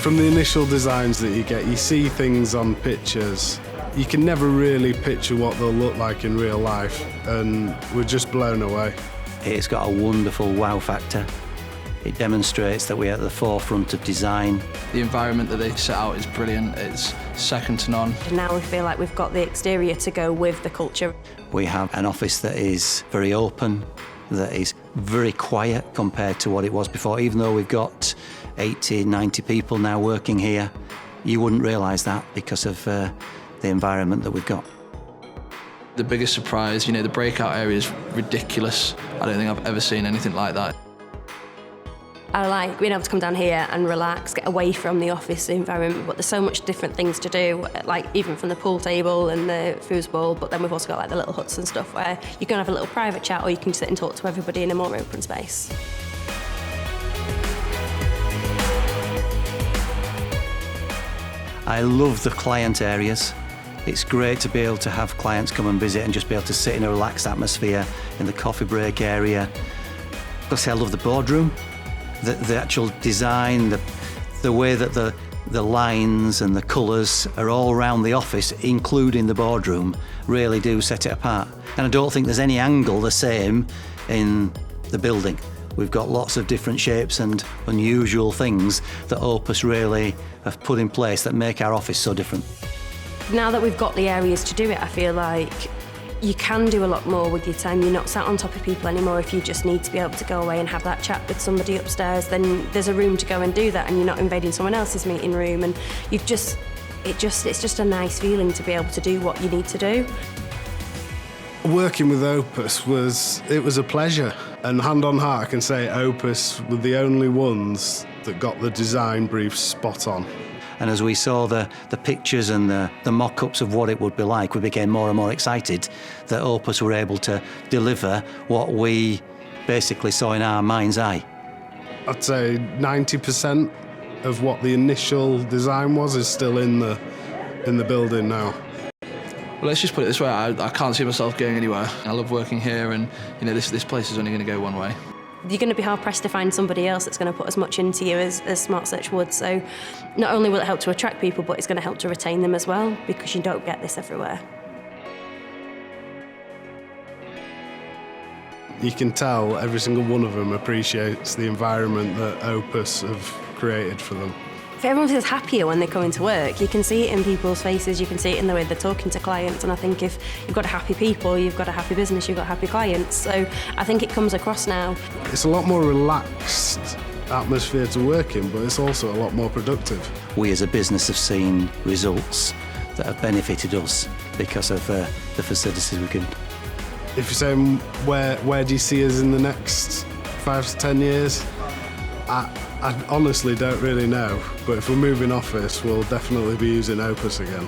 From the initial designs that you get, you see things on pictures. You can never really picture what they'll look like in real life, and we're just blown away. It's got a wonderful wow factor. It demonstrates that we're at the forefront of design. The environment that they set out is brilliant. It's second to none. And now we feel like we've got the exterior to go with the culture. We have an office that is very open, that is very quiet compared to what it was before. Even though we've got 80, 90 people now working here, you wouldn't realise that because of the environment that we've got. The biggest surprise, the breakout area is ridiculous. I don't think I've ever seen anything like that. I like being able to come down here and relax, get away from the office environment, but there's so much different things to do, like even from the pool table and the foosball, but then we've also got like the little huts and stuff where you can have a little private chat or you can sit and talk to everybody in a more open space. I love the client areas. It's great to be able to have clients come and visit and just be able to sit in a relaxed atmosphere in the coffee break area. Plus, I love the boardroom. The actual design, the way that the lines and the colours are all around the office, including the boardroom, really do set it apart. And I don't think there's any angle the same in the building. We've got lots of different shapes and unusual things that Opus really have put in place that make our office so different. Now that we've got the areas to do it, I feel like you can do a lot more with your time. You're not sat on top of people anymore. If you just need to be able to go away and have that chat with somebody upstairs, then there's a room to go and do that, and you're not invading someone else's meeting room. And it's just a nice feeling to be able to do what you need to do. Working with Opus was a pleasure, and hand on heart I can say Opus were the only ones that got the design brief spot on. And as we saw the pictures and the mock-ups of what it would be like, we became more and more excited that Opus were able to deliver what we basically saw in our mind's eye. I'd say 90% of what the initial design was is still in the building now. Well, let's just put it this way, I can't see myself going anywhere. I love working here, and this place is only going to go one way. You're going to be hard-pressed to find somebody else that's going to put as much into you as SmartSearch would. So not only will it help to attract people, but it's going to help to retain them as well, because you don't get this everywhere. You can tell every single one of them appreciates the environment that Opus have created for them. Everyone feels happier when they come into work. You can see it in people's faces, you can see it in the way they're talking to clients, and I think if you've got happy people, you've got a happy business, you've got happy clients. So I think it comes across now. It's a lot more relaxed atmosphere to work in, but it's also a lot more productive. We as a business have seen results that have benefited us because of the facilities we've given. If you're saying where do you see us in the next 5 to 10 years, I honestly don't really know, but if we're moving office, we'll definitely be using Opus again.